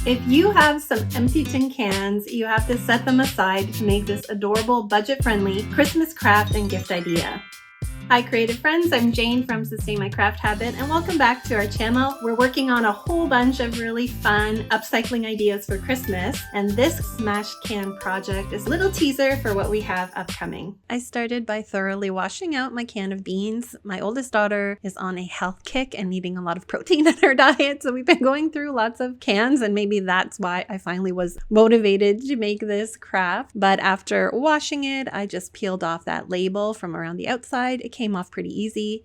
If you have some empty tin cans, you have to set them aside to make this adorable, budget-friendly Christmas craft and gift idea. Hi creative friends, I'm Jane from Sustain My Craft Habit and welcome back to our channel. We're working on a whole bunch of really fun upcycling ideas for Christmas, and this smashed can project is a little teaser for what we have upcoming. I started by thoroughly washing out my can of beans. My oldest daughter is on a health kick and needing a lot of protein in her diet, so we've been going through lots of cans, and maybe that's why I finally was motivated to make this craft. But after washing it, I just peeled off that label from around the outside. It came off pretty easy.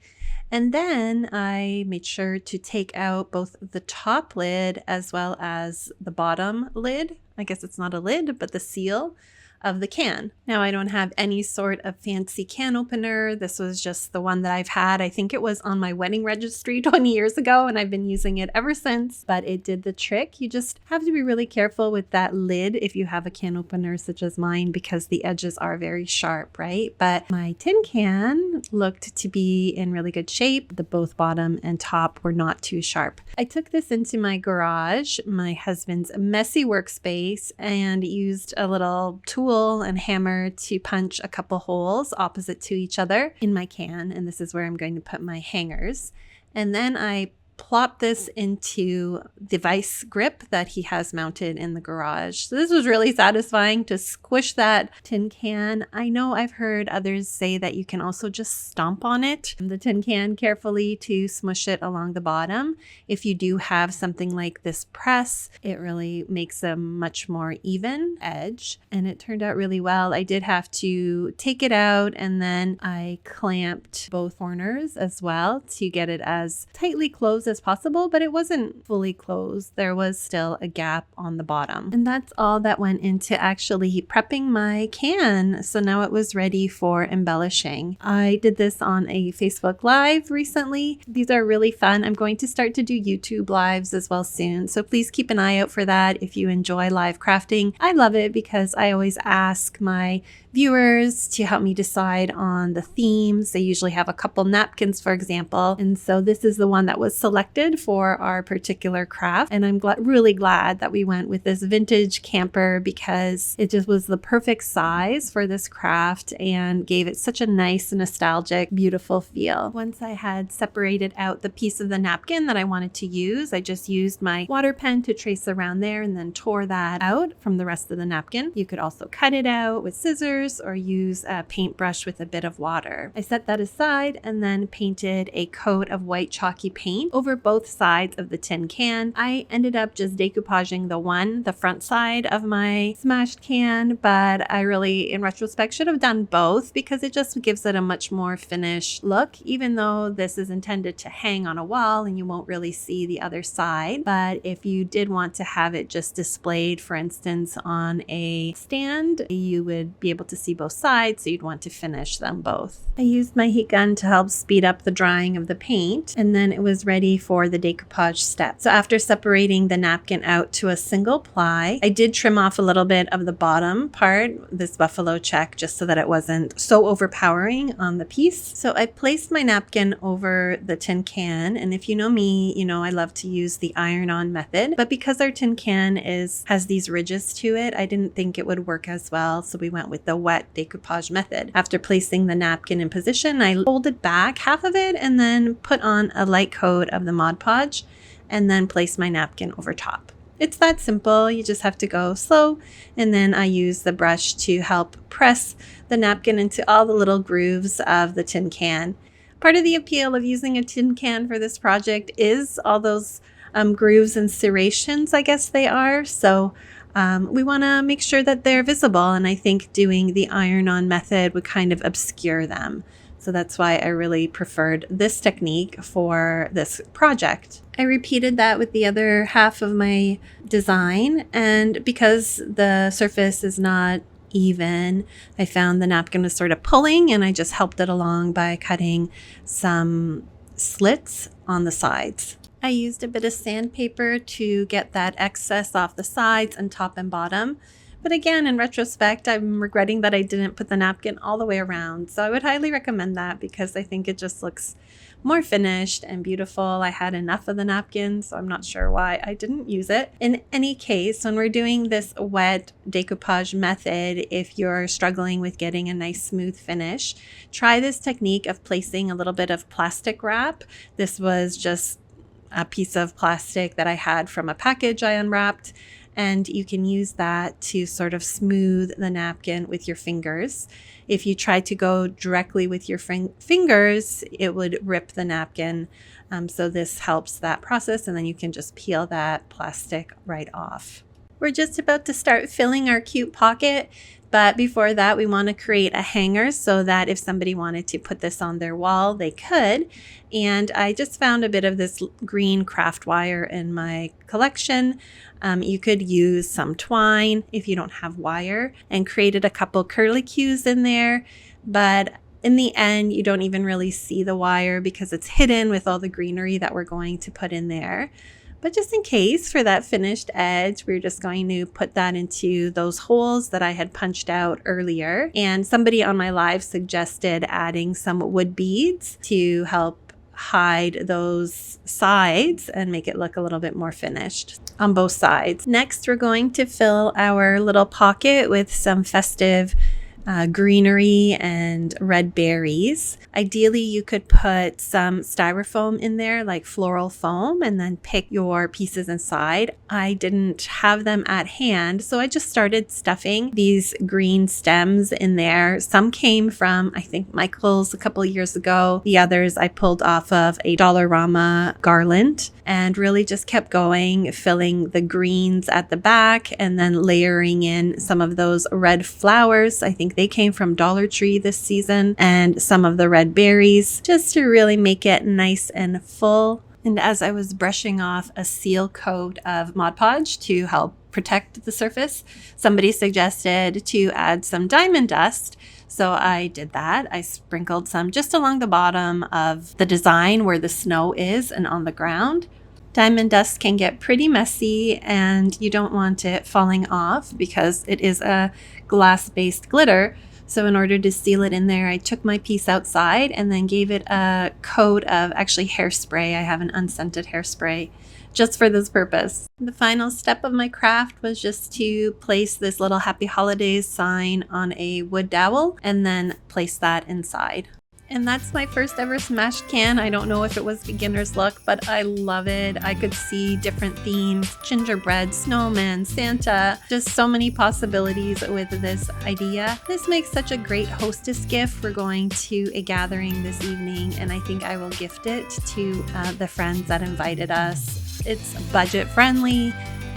And then I made sure to take out both the top lid as well as the bottom lid. I guess it's not a lid, but the seal of the can. Now I don't have any sort of fancy can opener. This was just the one that I've had. I think it was on my wedding registry 20 years ago and I've been using it ever since, but it did the trick. You just have to be really careful with that lid if you have a can opener such as mine because the edges are very sharp, right? But my tin can looked to be in really good shape. The both bottom and top were not too sharp. I took this into my garage, my husband's messy workspace, and used a little tool and hammer to punch a couple holes opposite to each other in my can, and this is where I'm going to put my hangers. And then I plop this into the vice grip that he has mounted in the garage. So this was really satisfying to squish that tin can. I know I've heard others say that you can also just stomp on it, the tin can, carefully to smush it along the bottom. If you do have something like this press, it really makes a much more even edge, and it turned out really well. I did have to take it out and then I clamped both corners as well to get it as tightly closed as possible, but it wasn't fully closed. There was still a gap on the bottom. And that's all that went into actually prepping my can. So now it was ready for embellishing. I did this on a Facebook Live recently. These are really fun. I'm going to start to do YouTube lives as well soon. So please keep an eye out for that if you enjoy live crafting. I love it because I always ask my viewers to help me decide on the themes. They usually have a couple napkins, for example. And so this is the one that was selected for our particular craft. And I'm really glad that we went with this vintage camper because it just was the perfect size for this craft and gave it such a nice, nostalgic, beautiful feel. Once I had separated out the piece of the napkin that I wanted to use, I just used my water pen to trace around there and then tore that out from the rest of the napkin. You could also cut it out with scissors or use a paintbrush with a bit of water. I set that aside and then painted a coat of white chalky paint over both sides of the tin can. I ended up just decoupaging the front side of my smashed can, but I really, in retrospect, should have done both because it just gives it a much more finished look, even though this is intended to hang on a wall and you won't really see the other side. But if you did want to have it just displayed, for instance, on a stand, you would be able to see both sides, so you'd want to finish them both. I used my heat gun to help speed up the drying of the paint, and then it was ready for the decoupage step. So after separating the napkin out to a single ply, I did trim off a little bit of the bottom part, this buffalo check, just so that it wasn't so overpowering on the piece. So I placed my napkin over the tin can, and if you know me, you know I love to use the iron-on method, but because our tin can has these ridges to it, I didn't think it would work as well, so we went with the wet decoupage method. After placing the napkin in position, I folded back half of it and then put on a light coat of the Mod Podge and then place my napkin over top. It's that simple. You just have to go slow, and then I use the brush to help press the napkin into all the little grooves of the tin can. Part of the appeal of using a tin can for this project is all those grooves and serrations, I guess they are. So we want to make sure that they're visible, and I think doing the iron-on method would kind of obscure them. So that's why I really preferred this technique for this project. I repeated that with the other half of my design, and because the surface is not even, I found the napkin was sort of pulling, and I just helped it along by cutting some slits on the sides. I used a bit of sandpaper to get that excess off the sides and top and bottom, But again, in retrospect, I'm regretting that I didn't put the napkin all the way around. So I would highly recommend that because I think it just looks more finished and beautiful. I had enough of the napkin, so I'm not sure why I didn't use it. In any case, when we're doing this wet decoupage method, if you're struggling with getting a nice smooth finish, try this technique of placing a little bit of plastic wrap. This was just a piece of plastic that I had from a package I unwrapped, and you can use that to sort of smooth the napkin with your fingers. If you try to go directly with your fingers, it would rip the napkin. So this helps that process, and then you can just peel that plastic right off. We're just about to start filling our cute pocket, but before that we want to create a hanger so that if somebody wanted to put this on their wall, they could. And I just found a bit of this green craft wire in my collection. You could use some twine if you don't have wire, and created a couple curlicues in there, but in the end you don't even really see the wire because it's hidden with all the greenery that we're going to put in there. But just in case, for that finished edge, we're just going to put that into those holes that I had punched out earlier. And somebody on my live suggested adding some wood beads to help hide those sides and make it look a little bit more finished on both sides. Next, we're going to fill our little pocket with some festive greenery and red berries. Ideally, you could put some styrofoam in there, like floral foam, and then pick your pieces inside. I didn't have them at hand, so I just started stuffing these green stems in there. Some came from, I think, Michael's a couple of years ago. The others I pulled off of a Dollarama garland, and really just kept going, filling the greens at the back and then layering in some of those red flowers. I think they came from Dollar Tree this season, and some of the red berries, just to really make it nice and full. And as I was brushing off a seal coat of Mod Podge to help protect the surface, somebody suggested to add some diamond dust. So I did that. I sprinkled some just along the bottom of the design where the snow is and on the ground. Diamond dust can get pretty messy, and you don't want it falling off because it is a glass-based glitter. So in order to seal it in there, I took my piece outside and then gave it a coat of actually hairspray. I have an unscented hairspray just for this purpose. The final step of my craft was just to place this little Happy Holidays sign on a wood dowel and then place that inside. And that's my first ever smashed can. I don't know if it was beginner's luck, but I love it. I could see different themes: gingerbread, snowman, Santa, just so many possibilities with this idea. This makes such a great hostess gift. We're going to a gathering this evening, and I think I will gift it to the friends that invited us. It's budget friendly.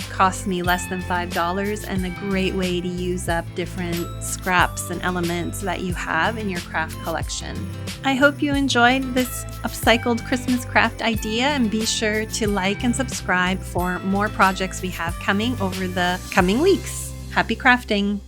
Cost me less than $5, and a great way to use up different scraps and elements that you have in your craft collection. I hope you enjoyed this upcycled Christmas craft idea, and be sure to like and subscribe for more projects we have coming over the coming weeks. Happy crafting!